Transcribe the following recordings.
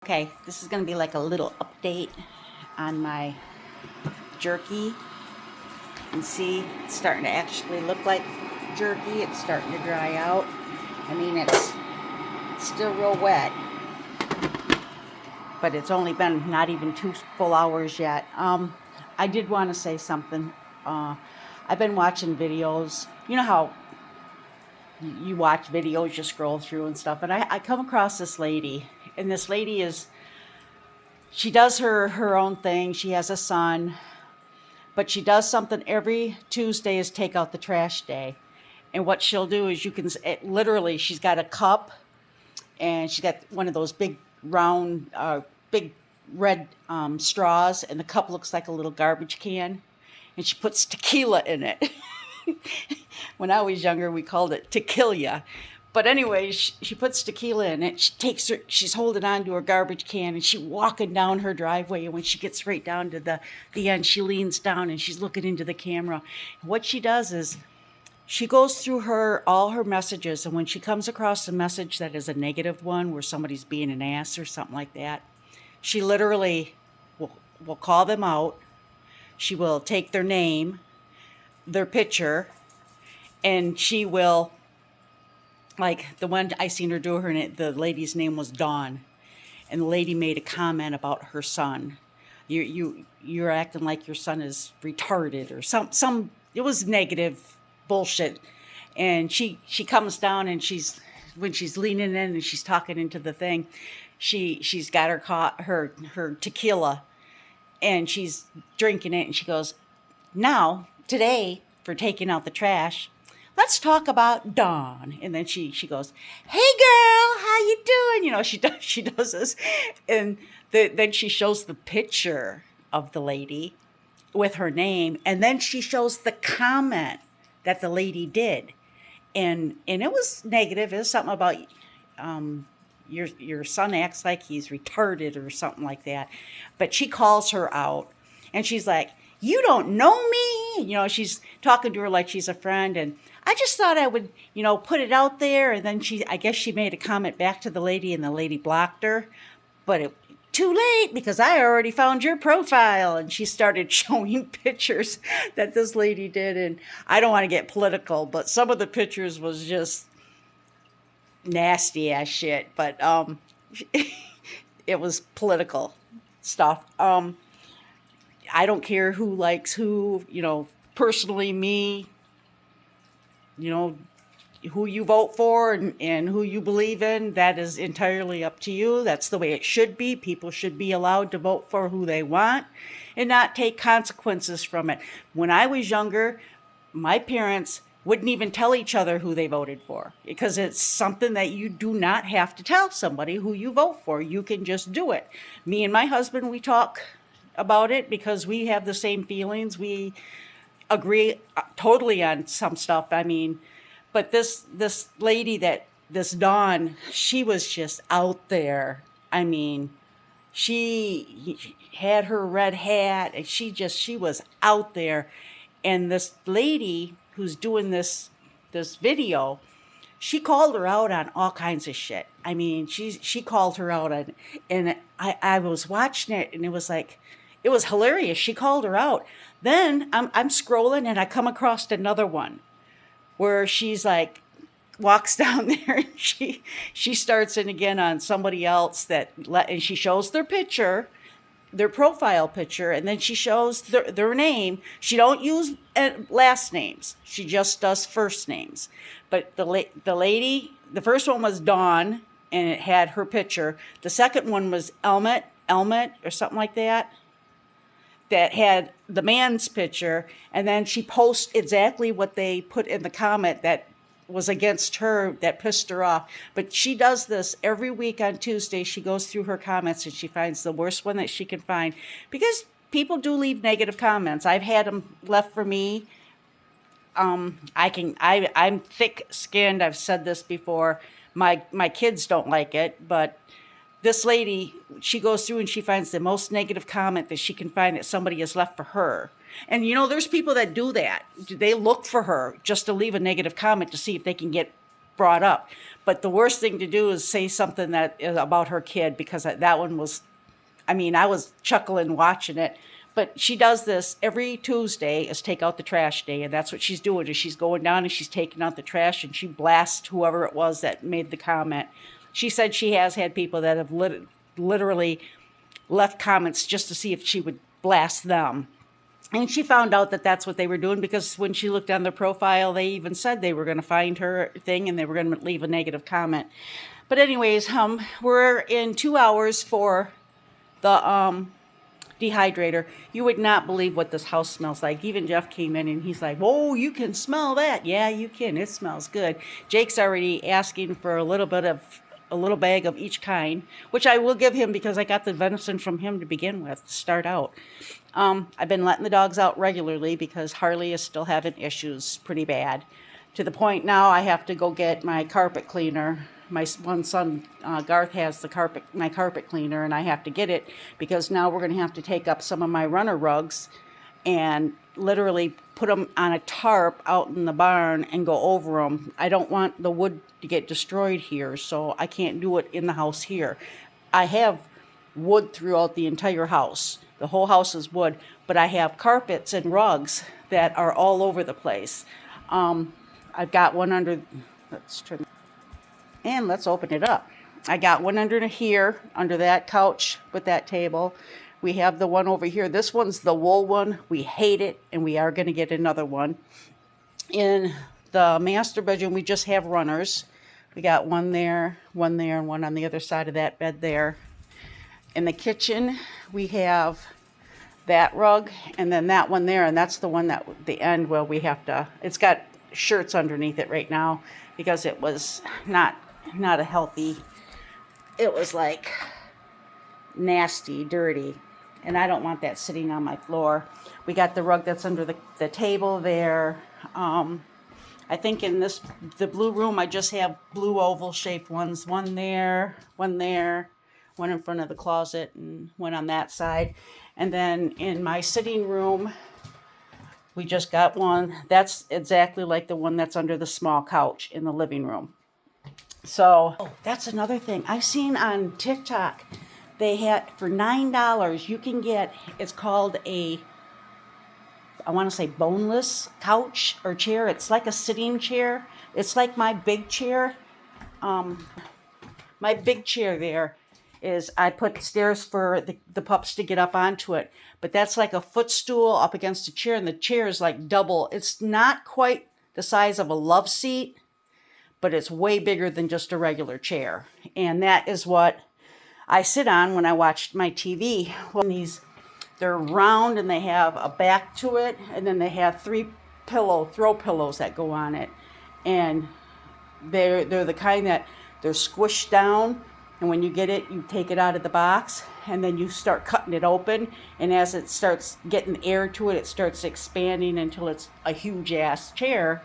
Okay, this is going to be like a little update on my jerky. And see, it's starting to actually look like jerky. It's starting to dry out. I mean, it's still real wet, but it's only been not even 2 full hours yet. I did want to say something. I've been watching videos. You know how you watch videos, you scroll through and stuff, and I come across this lady, and this lady she does her own thing. She has a son, but she does something every Tuesday is take out the trash day. And what she'll do is literally, she's got a cup and she's got one of those big round, big red straws, and the cup looks like a little garbage can. And she puts tequila in it. When I was younger, we called it tequila. But anyway, she puts tequila in it. She's holding on to her garbage can, and she's walking down her driveway. And when she gets right down to the end, she leans down and she's looking into the camera. And what she does is she goes through all her messages, and when she comes across a message that is a negative one, where somebody's being an ass or something like that, she literally will call them out. She will take their name, their picture, and she will, like the one I seen her do, the lady's name was Dawn, and the lady made a comment about her son. You're acting like your son is retarded or some. It was negative bullshit, and she comes down, and when she's leaning in and she's talking into the thing, she's got her tequila, and she's drinking it, and she goes, "Now today, for taking out the trash, let's talk about Dawn." And then she goes, "Hey girl, how you doing?" She does this, and then she shows the picture of the lady with her name, and then she shows the comment that the lady did, and it was negative. It was something about your son acts like he's retarded or something like that. But she calls her out, and she's like, "You don't know me." She's talking to her like she's a friend, and I just thought I would, put it out there. And then I guess she made a comment back to the lady, and the lady blocked her. But too late, because I already found your profile. And she started showing pictures that this lady did. And I don't want to get political, but some of the pictures was just nasty ass shit. But it was political stuff. I don't care who likes who, personally, me, who you vote for, and who you believe in, that is entirely up to you. That's the way it should be. People should be allowed to vote for who they want and not take consequences from it. When I was younger, my parents wouldn't even tell each other who they voted for, because it's something that you do not have to tell somebody who you vote for. You can just do it. Me and my husband, we talk about it because we have the same feelings. We agree totally on some stuff. I mean, but this lady, this Dawn, she was just out there. I mean, she had her red hat, and she was out there. And this lady who's doing this video, she called her out on all kinds of shit. I mean, she called her out on, and I was watching it, and it was hilarious. She called her out. Then I'm scrolling, and I come across another one where she's like, walks down there, and she starts in again on somebody else, and she shows their picture, their profile picture, and then she shows their name. She don't use last names. She just does first names. But the lady, the first one was Dawn, and it had her picture. The second one was Elmet or something like that had the man's picture. And then she posts exactly what they put in the comment that was against her, that pissed her off. But she does this every week on Tuesday. She goes through her comments, and she finds the worst one that she can find, because people do leave negative comments. I've had them left for me. I'm thick-skinned. I've said this before. My kids don't like it, but this lady, she goes through and she finds the most negative comment that she can find that somebody has left for her. And there's people that do that. They look for her just to leave a negative comment to see if they can get brought up. But the worst thing to do is say something that is about her kid, because that one was, I mean, I was chuckling watching it. But she does this every Tuesday is take out the trash day, and that's what she's doing. Is she's going down and she's taking out the trash, and she blasts whoever it was that made the comment. She said she has had people that have literally left comments just to see if she would blast them. And she found out that that's what they were doing, because when she looked on their profile, they even said they were going to find her thing and they were going to leave a negative comment. But anyways, we're in 2 hours for the dehydrator. You would not believe what this house smells like. Even Jeff came in and he's like, "Whoa, you can smell that." Yeah, you can. It smells good. Jake's already asking for a little bag of each kind, which I will give him because I got the venison from him to begin with, to start out. I've been letting the dogs out regularly because Harley is still having issues pretty bad, to the point now I have to go get my carpet cleaner. My one son, Garth, has my carpet cleaner, and I have to get it because now we're going to have to take up some of my runner rugs and literally put them on a tarp out in the barn and go over them. I don't want the wood to get destroyed here, so I can't do it in the house here. I have wood throughout the entire house. The whole house is wood, but I have carpets and rugs that are all over the place. I've got one under, let's open it up. I got one under here, under that couch with that table. We have the one over here. This one's the wool one. We hate it, and we are going to get another one. In the master bedroom, we just have runners. We got one there, and one on the other side of that bed there. In the kitchen, we have that rug, and then that one there, and that's the one that the end where we have to, it's got shirts underneath it right now because it was not a healthy, it was like nasty, dirty, and I don't want that sitting on my floor. We got the rug that's under the table there. I think in the blue room, I just have blue oval shaped ones, one there, one in front of the closet, and one on that side. And then in my sitting room, we just got one that's exactly like the one that's under the small couch in the living room. So that's another thing I seen on TikTok. They had, for $9, you can get, it's called I want to say boneless couch or chair. It's like a sitting chair. It's like my big chair. My big chair there is, I put stairs for the pups to get up onto it. But that's like a footstool up against a chair, and the chair is like double. It's not quite the size of a love seat, but it's way bigger than just a regular chair. And that is what I sit on when I watch my TV. Well, they're round and they have a back to it, and then they have 3 throw pillows that go on it. And they're the kind that they're squished down, and when you get it, you take it out of the box, and then you start cutting it open, and as it starts getting air to it, it starts expanding until it's a huge ass chair.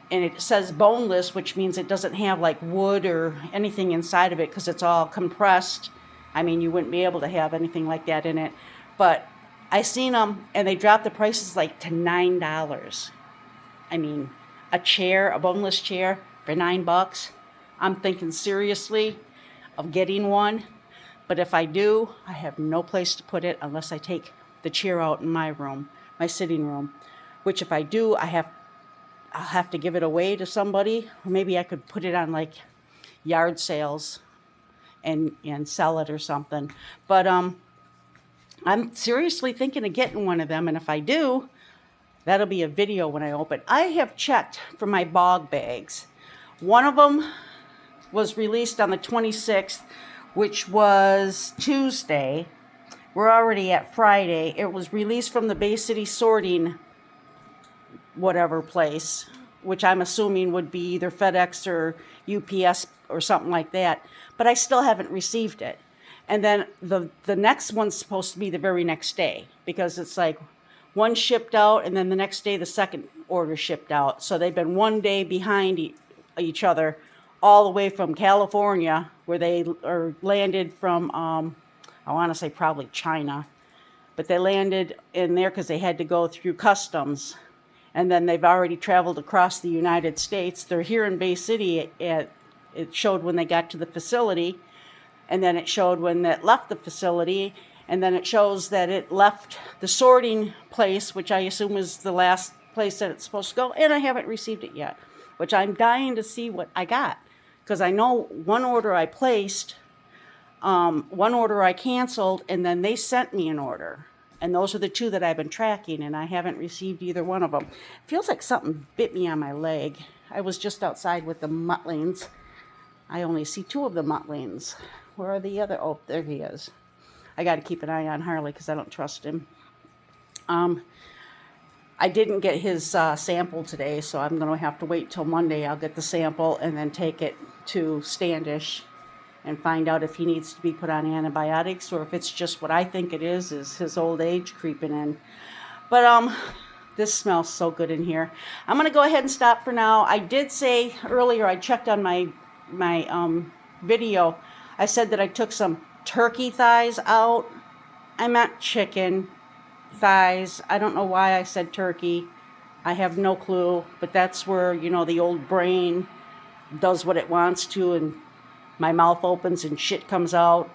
And it says boneless, which means it doesn't have like wood or anything inside of it because it's all compressed. I mean, you wouldn't be able to have anything like that in it. But I seen them, and they dropped the prices like to $9. I mean, a boneless chair for $9. I'm thinking seriously of getting one. But if I do, I have no place to put it unless I take the chair out in my room, my sitting room. Which if I do, I'll have to give it away to somebody. Or maybe I could put it on like yard sales and sell it or something. But I'm seriously thinking of getting one of them, and if I do, that'll be a video when I open. I have checked for my bog bags. One of them was released on the 26th, which was Tuesday. We're already at Friday. It was released from the Bay City sorting whatever place, which I'm assuming would be either FedEx or UPS or something like that. But I still haven't received it. And then the next one's supposed to be the very next day, because it's like one shipped out and then the next day the second order shipped out. So they've been one day behind each other, all the way from California, where they are landed from, I want to say probably China. But they landed in there because they had to go through customs. and then they've already traveled across the United States. They're here in Bay City. It showed when they got to the facility, and then it showed when it left the facility, and then it shows that it left the sorting place, which I assume is the last place that it's supposed to go, and I haven't received it yet, which I'm dying to see what I got, because I know one order I placed, one order I canceled, and then they sent me an order. And those are the two that I've been tracking, and I haven't received either one of them. It feels like something bit me on my leg. I was just outside with the muttlings. I only see two of the muttlings. Where are the other? Oh, there he is. I got to keep an eye on Harley because I don't trust him. I didn't get his sample today, so I'm going to have to wait till Monday. I'll get the sample and then take it to Standish and find out if he needs to be put on antibiotics or if it's just what I think it is his old age creeping in. But this smells so good in here. I'm going to go ahead and stop for now. I did say earlier, I checked on my video. I said that I took some turkey thighs out. I meant chicken thighs. I don't know why I said turkey. I have no clue, but that's where, you know, the old brain does what it wants to, and my mouth opens and shit comes out.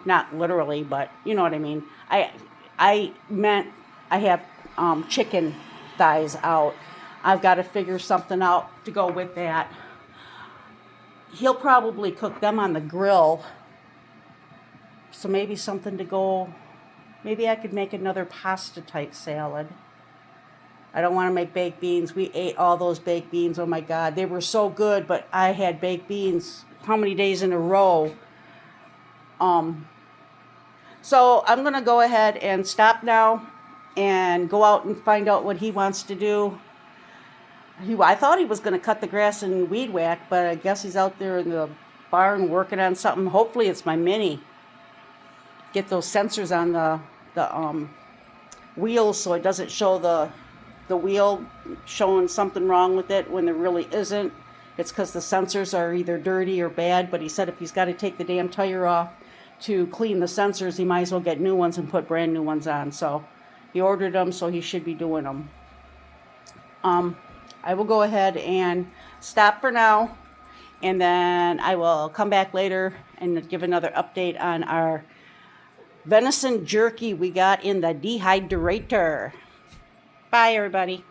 Not literally, but you know what I mean. I meant I have chicken thighs out. I've got to figure something out to go with that. He'll probably cook them on the grill. So maybe something to go. Maybe I could make another pasta type salad. I don't want to make baked beans. We ate all those baked beans. Oh my God. They were so good, but I had baked beans how many days in a row. So I'm going to go ahead and stop now and go out and find out what he wants to do. I thought he was going to cut the grass and weed whack, but I guess he's out there in the barn working on something. Hopefully it's my Mini. Get those sensors on the wheels so it doesn't show the wheel showing something wrong with it when there really isn't. It's because the sensors are either dirty or bad, but he said if he's got to take the damn tire off to clean the sensors, he might as well get new ones and put brand new ones on. So he ordered them, so he should be doing them. I will go ahead and stop for now, and then I will come back later and give another update on our venison jerky we got in the dehydrator. Bye, everybody.